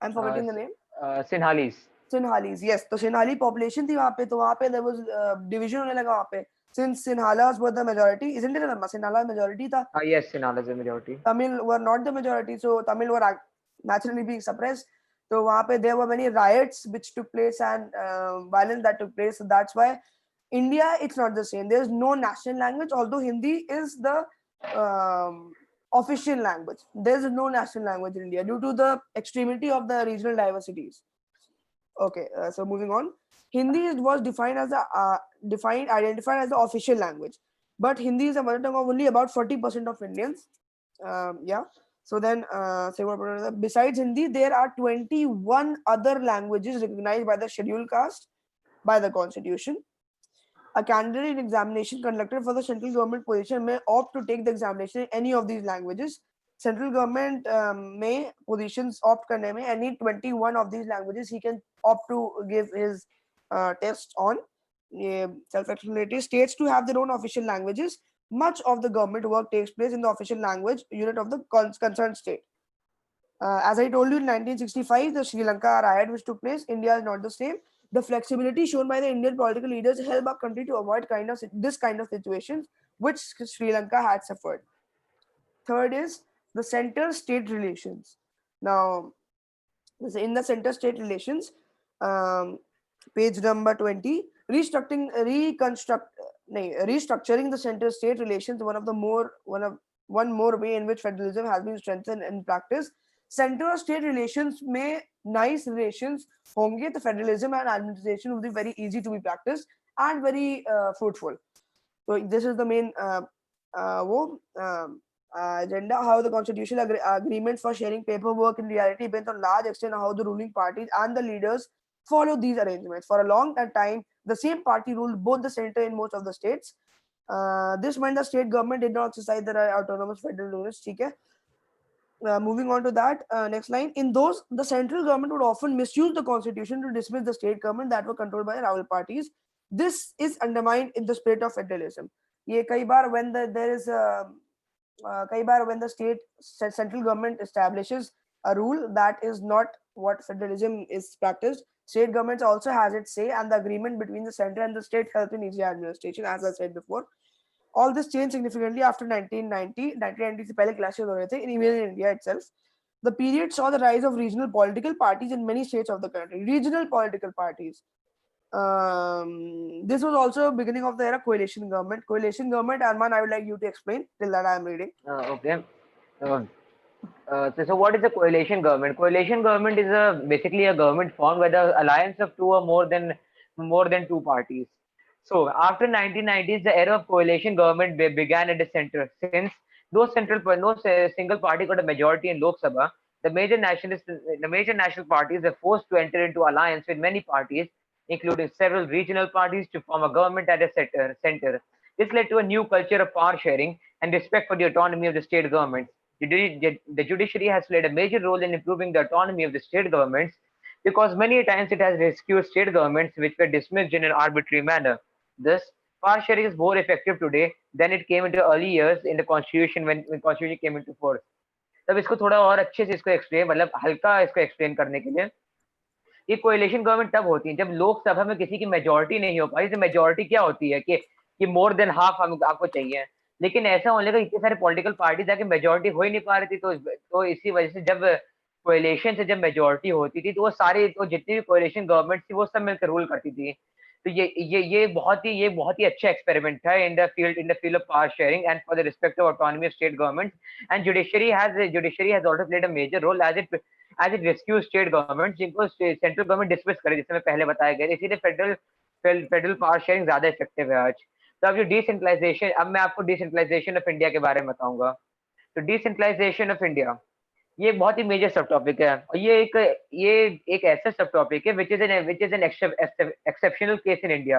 I'm forgetting the name. Sinhalese. Sinhalese, yes. तो Sinhali population थी वहाँ पे, तो वहाँ पे there was division होने लगा वहाँ पे. Since Sinhalas were the majority, isn't it? Sinhala majority था. Yes, Sinhala is the majority. Tamil were not the majority, so Tamil were naturally being suppressed. So वहाँ पे there were many riots which took place and violence that took place. So that's why India, it's not the same. There is no national language, although Hindi is the official language. There is no national language in India due to the extremity of the regional diversities. Okay, so moving on. Hindi was identified as the official language, but Hindi is a mother tongue of only about 40% of Indians. Yeah. So then, besides Hindi, there are 21 other languages recognized by the scheduled caste by the constitution. A candidate in examination conducted for the central government position may opt to take the examination in any of these languages. Central government may positions opt करने में any 21 of these languages he can opt to give his test on self-explanatory states to have their own official languages. Much of the government work takes place in the official language unit of the concerned state. As I told you, in 1965, the Sri Lanka riot which took place, India is not the same. The flexibility shown by the Indian political leaders helped our country to avoid this kind of situations which Sri Lanka had suffered. Third is the center-state relations. Now, in the center-state relations, um, page number 20, restructuring the center-state relations. One more way in which federalism has been strengthened in practice. Center state relations में nice relations होंगे तो federalism and administration will be very easy to be practiced and very fruitful. So this is the main agenda. How the constitutional agreements for sharing paperwork in reality depends on large extent on how the ruling parties and the leaders follow these arrangements. For a long time, the same party ruled both the center in most of the states. This meant the state government did not exercise their autonomous federal units. Okay. Moving on to that, next line. In those, the central government would often misuse the constitution to dismiss the state government that were controlled by rival parties. This is undermined in the spirit of federalism. ये कई बार when there is कई बार when the central government establishes a rule that is not what federalism is practiced, state governments also has its say, and the agreement between the center and the state helps in easy administration, as I said before. All this changed significantly after 1990. 1990 से पहले clashes हो रहे थे in even in India itself. The period saw the rise of regional political parties in many states of the country. Regional political parties. This was also beginning of the era coalition government. Coalition government, Arman, I would like you to explain till that I am reading. Okay. So what is a coalition government? Coalition government is basically a government formed by the alliance of two or more than two parties. So after 1990s, the era of coalition government began at the center. Since no single party got a majority in Lok Sabha, the major national parties were forced to enter into alliance with many parties, including several regional parties, to form a government at the center. This led to a new culture of power sharing and respect for the autonomy of the state governments. The judiciary has played a major role in improving the autonomy of the state governments because many times it has rescued state governments which were dismissed in an arbitrary manner. Thus, power sharing is more effective today than it came into early years in the constitution when constitution came into force. तब इसको थोड़ा और अच्छे से इसको explain मतलब हल्का इसको एक्सप्लेन करने के लिए ये कोएलिशन गवर्नमेंट तब होती है जब लोकसभा में किसी की मेजोरिटी नहीं हो पाई। तो मेजोरिटी क्या होती है कि मोर देन हाफ आपको चाहिए, लेकिन ऐसा होने का इतने सारे पॉलिटिकल पार्टीज आके मेजोरिटी हो ही नहीं पा रही थी। तो इसी वजह से जब कोएलिशन से जब मेजोरिटी होती थी तो वो सारी तो जितनी भी कोएलिशन गवर्नमेंट थी वो सब मिलकर रूल करती थी। तो ये बहुत ही अच्छा एक्सपेरिमेंट था in the field of power sharing and for the respect of autonomy of state government and judiciary has also played a major role as it rescue state government जिनको सेंट्रल गवर्नमेंट डिसमिस करे, जिसमें मैं पहले बताया गया। इसीलिए federal power sharing ज्यादा effective है आज। तो अब जो डिसेंट्रलाइजेशन, अब मैं आपको डिसेंट्रलाइजेशन ऑफ इंडिया के बारे में बताऊंगा। तो डिसेंट्रलाइजेशन ऑफ इंडिया ये बहुत ही मेजर सब टॉपिक है और ये एक ऐसा सब टॉपिक है which is an exceptional case in India.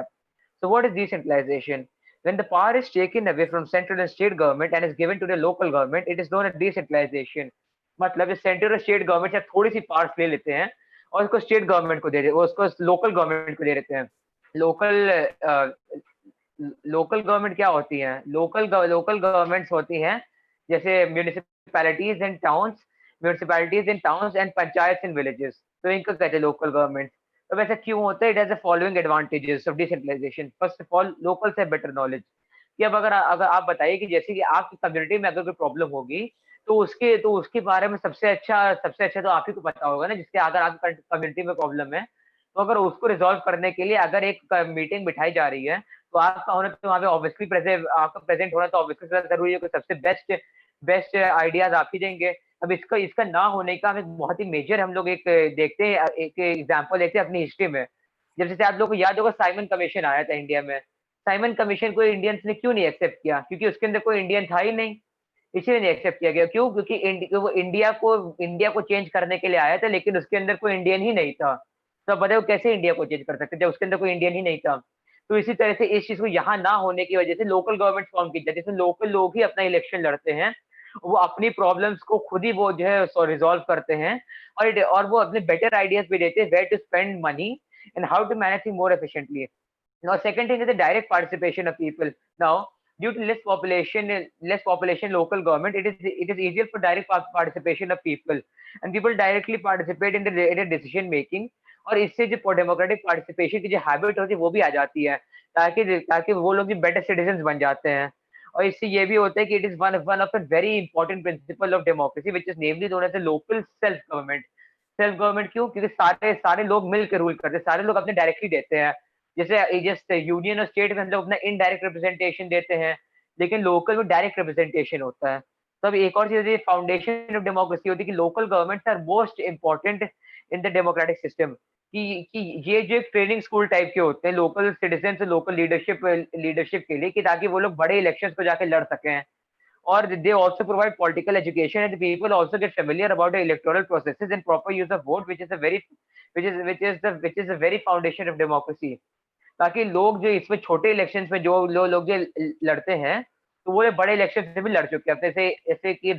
So what is decentralization? When the power is taken away from central and state government and is given to the local government, it is known as decentralization. मतलब central और state government से थोड़ी सी powers ले लेते हैं और उसको state government को दे देते हैं, उसको लोकल गवर्नमेंट को दे देते हैं। लोकल गवर्नमेंट क्या होती है? लोकल गवर्नमेंट्स होती हैं जैसे municipalities in towns and panchayat in villages. तो इनको कहते हैं लोकल गवर्नमेंट। तो वैसे क्यों होता है? It has the following advantages of decentralisation. First of all, local से बेटर नॉलेज कि अब अगर आप बताइए कि जैसे कि आपकी कम्युनिटी में अगर कोई प्रॉब्लम होगी तो उसके बारे में सबसे अच्छा तो आप ही को पता होगा ना, जिसके अगर आपकी कम्युनिटी में प्रॉब्लम है तो अगर उसको रिजॉल्व करने के लिए अगर एक मीटिंग बिठाई जा रही है तो आपका होना तो वहाँ पे ऑब्वियसली प्रेजेंट होना तो ऑब्वियसली जरूरी है। सबसे बेस्ट आइडियाज आप ही देंगे। अब इसका ना होने का हम एक बहुत ही मेजर हम लोग एक देखते हैं, एक एग्जांपल देखते हैं अपनी हिस्ट्री में। जब जैसे आप लोगों को याद होगा साइमन कमीशन आया था इंडिया में। साइमन कमीशन को इंडियंस ने क्यों नहीं एक्सेप्ट किया? क्योंकि उसके अंदर कोई इंडियन था ही नहीं, इसीलिए नहीं एक्सेप्ट किया गया। क्यों? क्योंकि वो इंडिया को चेंज करने के लिए आया था लेकिन उसके अंदर कोई इंडियन ही नहीं था। तो अब बताओ कैसे इंडिया को चेंज कर सकते जब उसके अंदर कोई इंडियन ही नहीं था। तो इसी तरह से इस चीज को यहाँ ना होने की वजह से लोकल गवर्नमेंट फॉर्म की जाती है, जिसमें लोकल लोग ही अपना इलेक्शन लड़ते हैं, वो अपनी प्रॉब्लम्स को खुद ही वो जो है रिजॉल्व करते हैं और वो अपने बेटर आइडियाज भी देते हैं where to spend money and how to manage things more efficiently. Now, second thing is the direct participation of people. Now, due to less population, local government, it is easier for direct participation of people, and people directly participate in the decision making. और इससे जो democratic participation की जो habit होती है वो भी आ जाती है, ताकि वो लोग भी बेटर सिटीजन बन जाते हैं। और इससे ये भी होता है कि it is one of the very important principle of democracy which is namely known as local self government. Self government क्यों? क्योंकि सारे सारे लोग मिलकर रूल करते हैं, सारे लोग अपने डायरेक्टली देते हैं। जैसे यूनियन और स्टेट में हम लोग अपना इनडायरेक्ट रिप्रेजेंटेशन देते हैं, लेकिन लोकल में डायरेक्ट रिप्रेजेंटेशन होता है। तो अब एक और चीज फाउंडेशन ऑफ डेमोक्रेसी होती है कि local governments are most important in the democratic system. कि ये जो ट्रेनिंग स्कूल टाइप के होते हैं लोकल सिटीजन से लोकल लीडरशिप के लिए, कि ताकि वो लोग बड़े इलेक्शंस को जाके लड़ सकें। और they also provide political education and the people also get familiar about the electoral processes and proper use of vote, which is the very foundation of democracy। ताकि लोग जो इसमें छोटे इलेक्शंस में जो लोग जो लड़ते हैं, तो वो बड़े इलेक्शन से भी लड़ चुके हैं। जैसे ऐसे कि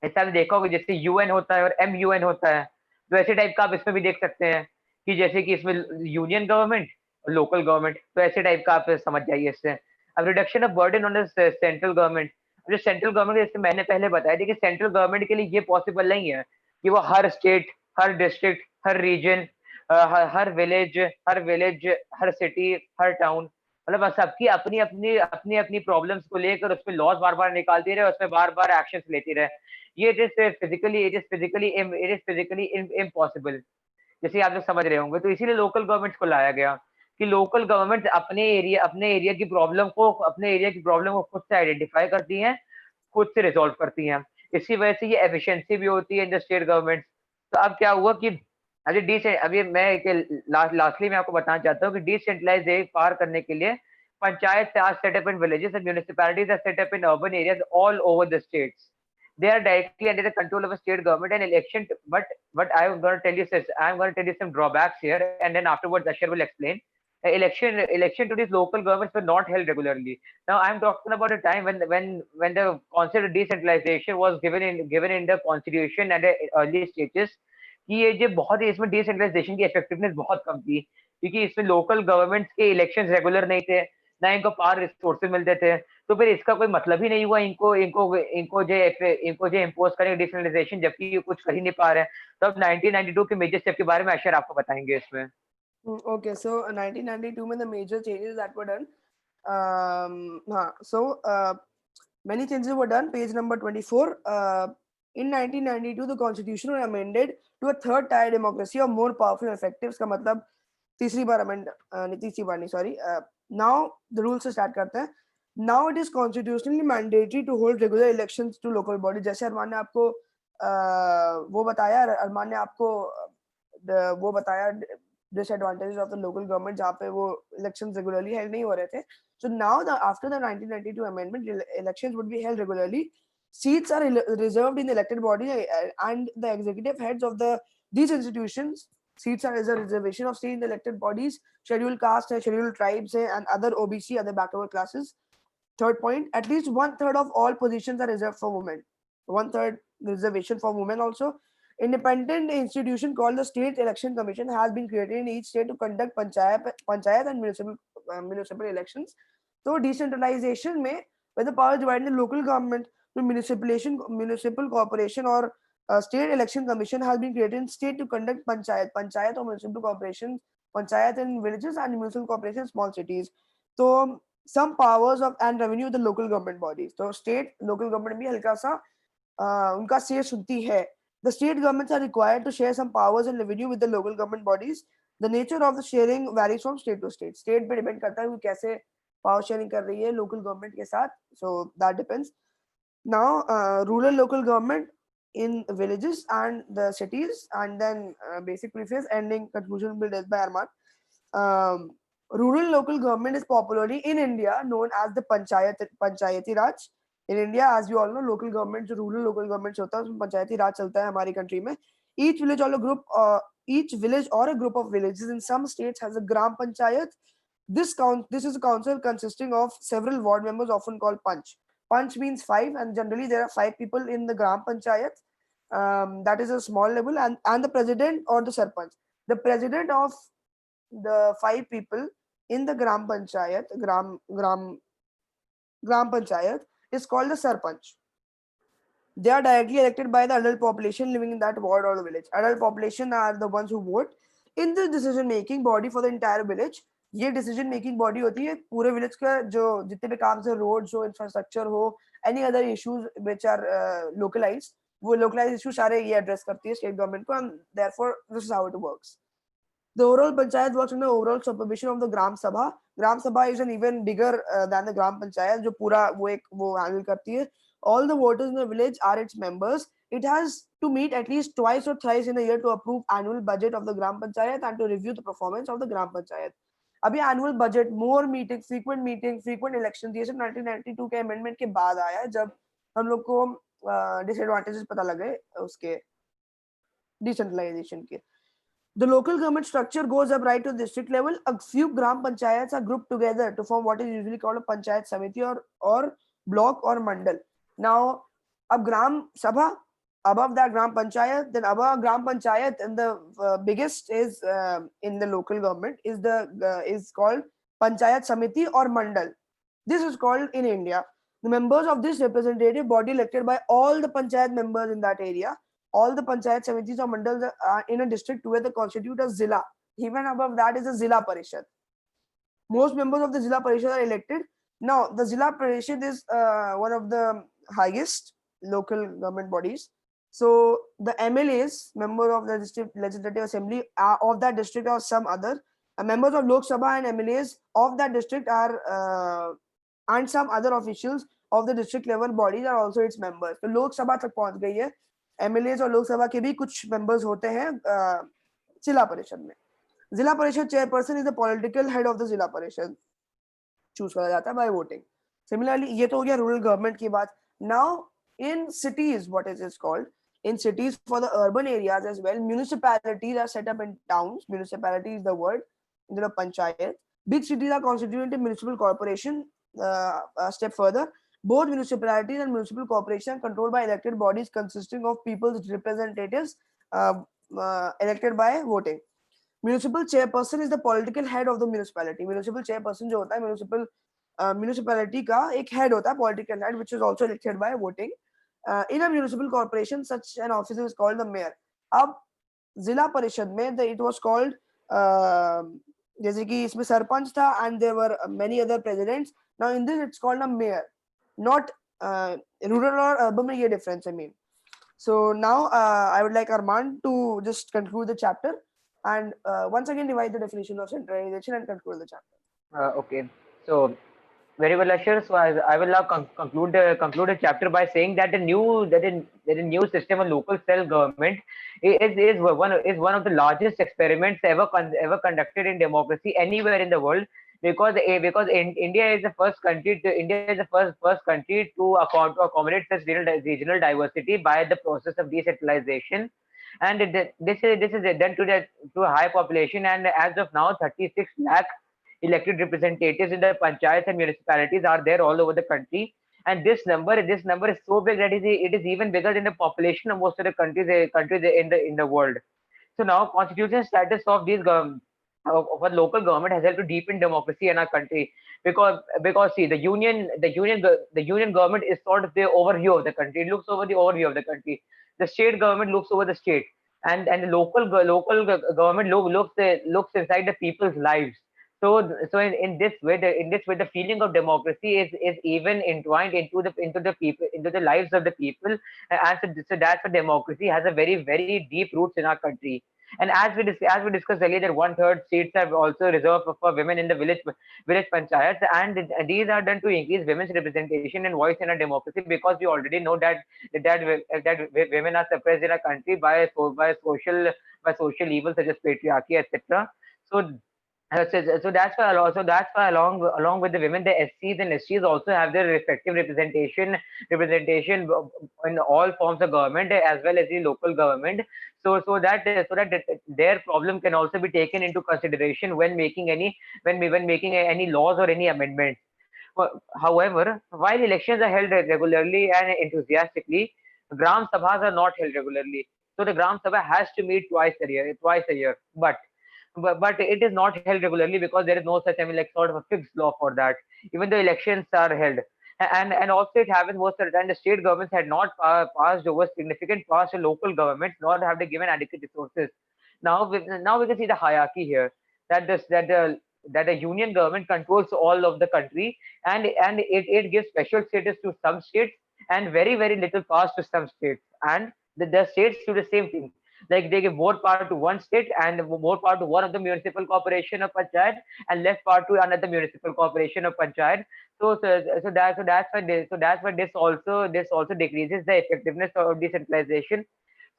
ऐसा भी देखा होगा, जैसे यूएन होता है और MUN होता है, तो ऐसे टाइप का आप इसमें भी देख सकते हैं कि जैसे कि इसमें यूनियन गवर्नमेंट और लोकल गवर्नमेंट, तो ऐसे टाइप का आप समझ जाइए इससे। अब reduction of burden on the central government. जो सेंट्रल गवर्नमेंट, जैसे मैंने पहले बताया था कि सेंट्रल गवर्नमेंट के लिए ये पॉसिबल नहीं है कि वो हर स्टेट, हर डिस्ट्रिक्ट, हर रीजन, हर विलेज, हर सिटी, हर टाउन, मतलब सबकी अपनी अपनी अपनी अपनी प्रॉब्लम्स को लेकर उसमें लॉज बार बार निकालती रहे, उसमें बार बार एक्शन लेती रहे। ये इट इज फिजिकली इम्पॉसिबल, जैसे आप लोग समझ रहे होंगे। तो इसीलिए लोकल गवर्नमेंट्स को लाया गया कि लोकल गवर्नमेंट अपने एरिया की प्रॉब्लम को खुद से आइडेंटिफाई करती हैं, खुद से रिजॉल्व करती हैं। इसी वजह से ये एफिशिएंसी भी होती है इन द स्टेट गवर्नमेंट। तो अब क्या हुआ कि अभी मैं लास्टली मैं आपको बताना चाहता हूँ कि डिसेंट्रलाइज पार करने के लिए panchayat Raj setup in villages and municipalities are setup in urban areas all over the states. They are directly under the control of a state government and election. But I'm going to tell you some drawbacks here, and then afterwards Ashar will explain. Election to these local governments were not held regularly. Now I'm talking about a time when the concept of decentralization was given in the constitution and the early stages, कि ये जो बहुत ही इसमें decentralisation की effectiveness बहुत कम थी, क्योंकि इसमें लोकल गवर्नमेंट्स के इलेक्शंस रेगुलर नहीं थे, ना इनको पावर रिसोर्सेज मिलते थे। तो फिर इसका कोई मतलब ही नहीं हुआ इनको इनको इनको जो इम्पोज करें डिसेंट्रलाइजेशन, जबकि ये कुछ कर ही नहीं पा रहे हैं। तो अब 1992 के मेजर स्टेप के बारे में अक्षर आपको बताएंगे इसमें। Okay, so 1992 में the major changes that were done. Many changes were done. Page number 24. In 1992, the constitution was amended to a third tier democracy or more powerful and effective. इसका मतलब तीसरी बार amend नहीं, तीसरी बार नहीं, sorry. Now the rules से start करते हैं. Now it is constitutionally mandatory to hold regular elections to local body. जैसे अरमान ने आपको वो बताया disadvantages of the local government जहाँ पे वो elections regularly held नहीं हो रहे थे. So now after the 1992 amendment, elections would be held regularly. Seats are reserved in the elected body and the executive heads of these institutions. Seats are as a reservation of stay in the elected bodies, scheduled caste, scheduled tribes, and other OBC, other backward classes. Third point, at least 1/3 of all positions are reserved for women. 1/3 reservation for women also. Independent institution called the State Election Commission has been created in each state to conduct panchayat and municipal elections. So decentralization में where the power divided in the local government to municipal corporation or state election commission has been created in state to conduct panchayat or municipal corporations, panchayat in villages and municipal corporation in small cities. So some powers of and revenue of the local government bodies. So state local government भी हल्का सा उनका say सुनती है. The state governments are required to share some powers and revenue with the local government bodies. The nature of the sharing varies from state to state. State पे depend करता है वो कैसे power sharing कर रही है local government के साथ. So that depends. Now, rural local government in villages and the cities, and then basic preface, ending conclusion will be dealt by Arman. Rural local government is popularly in India known as the Panchayati Raj. In India, as we all know, local government, जो rural local government होता है उसमें पंचायती राज चलता है हमारी country में. Each village or a group of villages in some states has a gram panchayat. This is a council consisting of several ward members, often called panch. Panch means 5, and generally there are 5 people in the gram panchayat. That is a small level, and the president or the sarpanch. The president of the 5 people in the Gram Panchayat, Gram Panchayat is called the Sarpanch. They are directly elected by the adult population living in that ward or the village. Adult population are the ones who vote in the decision making body for the entire village. ये decision making body होती है पूरे village का, जो जितने भी काम से roads हो, infrastructure हो, any other issues which are localized, वो localized issues सारे ये address करती है state government को, and therefore this is how it works. The overall panchayat works under overall supervision of the Gram Sabha. Gram Sabha is an even bigger than the Gram Panchayat, जो पूरा वो handle करती है. All the voters in the village are its members. It has to meet at least twice or thrice in a year to approve annual budget of the Gram Panchayat and to review the performance of the Gram Panchayat. अभी annual budget, more meetings, frequent elections, ये सब 1992 के amendment के बाद आया है, जब हम लोग को disadvantages पता लगे उसके decentralization के. The local government structure goes up right to the district level. A few Gram Panchayats are grouped together to form what is usually called a Panchayat Samiti or block or mandal. Now, a Gram Sabha, above that Gram Panchayat, then above Gram Panchayat, and the biggest is in the local government is called Panchayat Samiti or Mandal. This is called in India. The members of this representative body elected by all the Panchayat members in that area. All the Panchayat Samitis or Mandals are in a district together constitute a Zilla. Even above that is a Zilla Parishad. Most members of the Zilla Parishad are elected. Now, the Zilla Parishad is one of the highest local government bodies. So, the MLAs, member of the district legislative assembly of that district or some other, members of Lok Sabha and MLAs of that district are, and some other officials of the district level bodies are also its members. तो लोक सभा तक पहुंच गई है. MLAs और लोक सभा के भी कुछ members होते हैं जिला परिषद में. जिला परिषद chairperson is the political head of the जिला परिषद. चूज करा जाता है by voting. Similarly, ये तो हो गया rural government की बात. Now, in cities, what is this called? In cities, for the urban areas as well, municipalities are set up in towns. Municipality is the word instead of panchayat. Big cities are constituted into municipal corporation. A step further, both municipalities and municipal corporations are controlled by elected bodies consisting of people's representatives elected by voting. Municipal chairperson is the political head of the municipality. Municipal chairperson जो होता है municipality का एक head होता है, political head, which is also elected by voting. In a municipal corporation, such an officer is called the mayor. अब जिला परिषद में it was called जैसे कि इसमें सरपंच था and there were many other presidents. Now in this it's called a mayor, not rural or urban में ये difference I mean. So now I would like Arman to just conclude the chapter and once again divide the definition of centralization and conclude the chapter. Okay, so very well, Ashar. So I will now conclude the chapter by saying that the new system of local self-government is one of the largest experiments ever conducted in democracy anywhere in the world, because India is the first country to accommodate such regional diversity by the process of decentralization. And this is done to a high population, and as of now 36 lakh elected representatives in the panchayats and municipalities are there all over the country. And this number is so big that it is even bigger than the population of most of the countries in the world. So now constitutional status of these of a local government has helped to deepen democracy in our country, because see, the union government is sort of the overview of the country. It looks over the overview of the country. The state government looks over the state, and the local government looks inside the people's lives. So in this way the feeling of democracy is even entwined into the lives of the people, and so that's why democracy has a very deep roots in our country. And as we discussed earlier, that one-third seats are also reserved for women in the village panchayats, and these are done to increase women's representation and voice in our democracy, because we already know that women are suppressed in our country by social evils such as patriarchy, etc. So that's why along with the women, the SCs and STs also have their respective representation in all forms of government as well as the local government. So that their problem can also be taken into consideration when making any laws or any amendments. However, while elections are held regularly and enthusiastically, Gram Sabhas are not held regularly. So the Gram Sabha has to meet twice a year. But but it is not held regularly because there is no such, I mean, like sort of a fixed law for that. Even though elections are held, and also it happens most of the time the state governments had not passed over significant parts to local governments, nor have they given adequate resources. Now we can see the hierarchy here, that this that the union government controls all of the country, and it gives special status to some states and very little powers to some states, and the states do the same thing. Like they give more power to one state and more power to one of the municipal corporation of panchayat, and less power to another municipal corporation of panchayat. That's why this also decreases the effectiveness of decentralization.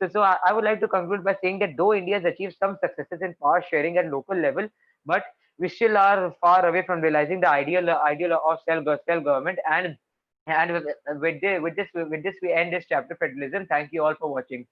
I would like to conclude by saying that though India has achieved some successes in power sharing at local level, but we still are far away from realizing the ideal of self government. And with this we end this chapter, Federalism. Thank you all for watching.